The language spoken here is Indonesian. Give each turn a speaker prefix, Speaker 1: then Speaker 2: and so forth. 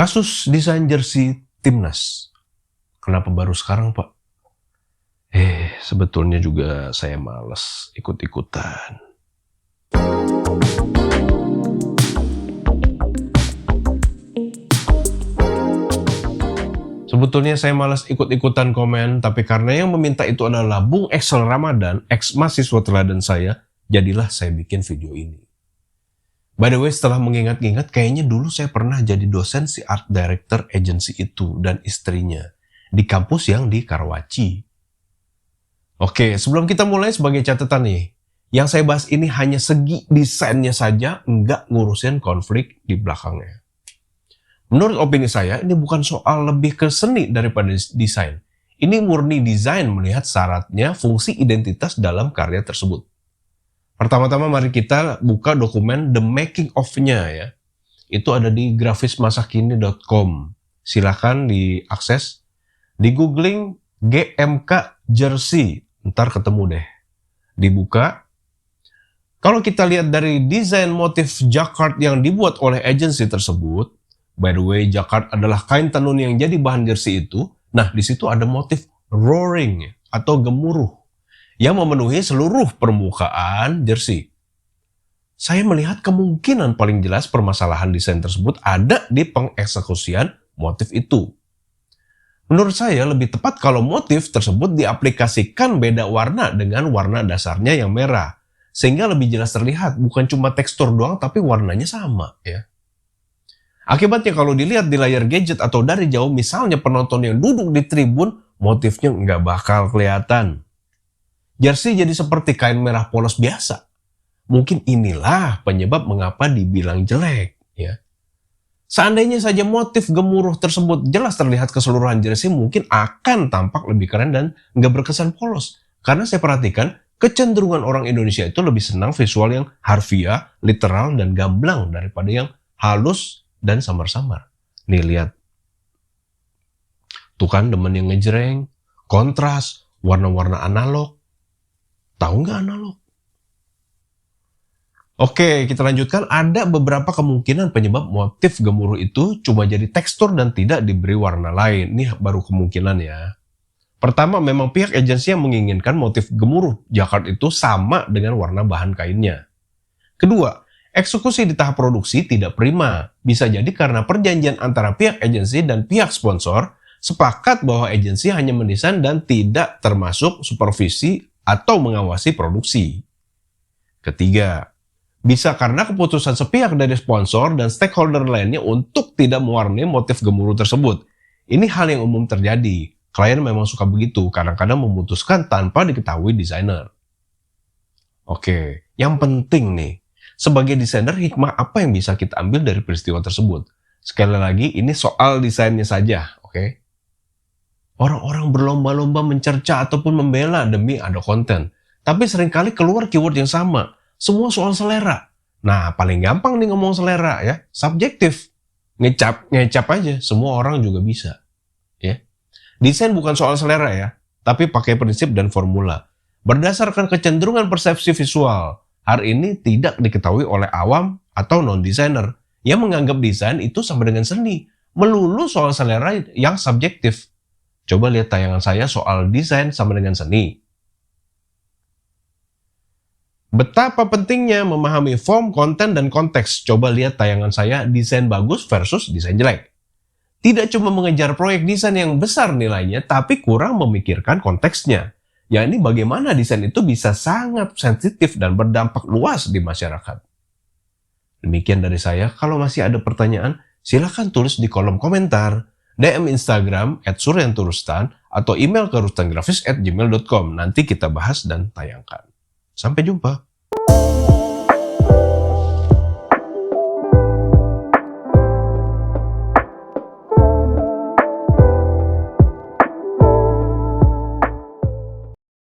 Speaker 1: Kasus desain jersey timnas. Kenapa baru sekarang, Pak? Sebetulnya juga saya malas ikut-ikutan. Sebetulnya saya malas ikut-ikutan komen, tapi karena yang meminta itu adalah Bung Excel Ramadan, ex-mahasiswa teladan saya, jadilah saya bikin video ini. By the way, setelah mengingat-ingat, kayaknya dulu saya pernah jadi dosen si art director agency itu dan istrinya di kampus yang di Karawaci. Oke, sebelum kita mulai sebagai catatan nih, yang saya bahas ini hanya segi desainnya saja, nggak ngurusin konflik di belakangnya. Menurut opini saya, ini bukan soal lebih ke seni daripada desain. Ini murni desain melihat syaratnya fungsi identitas dalam karya tersebut. Pertama-tama mari kita buka dokumen The Making of-nya ya. Itu ada di grafismasakini.com. Silahkan diakses. Di googling GMK Jersey. Ntar ketemu deh. Dibuka. Kalau kita lihat dari desain motif jacquard yang dibuat oleh agensi tersebut. By the way, jacquard adalah kain tenun yang jadi bahan jersey itu. Nah, di situ ada motif roaring atau gemuruh yang memenuhi seluruh permukaan jersey. Saya melihat kemungkinan paling jelas permasalahan desain tersebut ada di pengeksekusian motif itu. Menurut saya lebih tepat kalau motif tersebut diaplikasikan beda warna dengan warna dasarnya yang merah. Sehingga lebih jelas terlihat, bukan cuma tekstur doang tapi warnanya sama ya. Akibatnya kalau dilihat di layar gadget atau dari jauh, misalnya penonton yang duduk di tribun, motifnya nggak bakal kelihatan. Jersey jadi seperti kain merah polos biasa. Mungkin inilah penyebab mengapa dibilang jelek. Ya. Seandainya saja motif gemuruh tersebut jelas terlihat keseluruhan jersey, mungkin akan tampak lebih keren dan nggak berkesan polos. Karena saya perhatikan, kecenderungan orang Indonesia itu lebih senang visual yang harfiah, literal, dan gamblang daripada yang halus dan samar-samar. Nih lihat. Tuh kan demen yang ngejreng, kontras, warna-warna analog. Tahu nggak analog? Oke, kita lanjutkan. Ada beberapa kemungkinan penyebab motif gemuruh itu cuma jadi tekstur dan tidak diberi warna lain. Ini baru kemungkinan ya. Pertama, memang pihak agensi yang menginginkan motif gemuruh jacquard itu sama dengan warna bahan kainnya. Kedua, eksekusi di tahap produksi tidak prima. Bisa jadi karena perjanjian antara pihak agensi dan pihak sponsor sepakat bahwa agensi hanya mendesain dan tidak termasuk supervisi atau mengawasi produksi. Ketiga, bisa karena keputusan sepihak dari sponsor dan stakeholder lainnya untuk tidak mewarnai motif gemuruh tersebut. Ini hal yang umum terjadi. Klien memang suka begitu, kadang-kadang memutuskan tanpa diketahui desainer. Oke, yang penting nih, sebagai desainer hikmah apa yang bisa kita ambil dari peristiwa tersebut? Sekali lagi, ini soal desainnya saja, oke? Orang-orang berlomba-lomba mencerca ataupun membela demi ada konten. Tapi seringkali keluar keyword yang sama. Semua soal selera. Nah, paling gampang nih ngomong selera ya. Subjektif. Ngecap aja. Semua orang juga bisa. Ya. Desain bukan soal selera ya. Tapi pakai prinsip dan formula. Berdasarkan kecenderungan persepsi visual. Hari ini tidak diketahui oleh awam atau non-designer. Yang menganggap desain itu sama dengan seni. Melulu soal selera yang subjektif. Coba lihat tayangan saya soal desain sama dengan seni. Betapa pentingnya memahami form, konten, dan konteks. Coba lihat tayangan saya desain bagus versus desain jelek. Tidak cuma mengejar proyek desain yang besar nilainya, tapi kurang memikirkan konteksnya. Ya ini bagaimana desain itu bisa sangat sensitif dan berdampak luas di masyarakat. Demikian dari saya. Kalau masih ada pertanyaan, silakan tulis di kolom komentar. DM Instagram @suryanturustan atau email ke rustangrafis@gmail.com. Nanti kita bahas dan tayangkan. Sampai jumpa.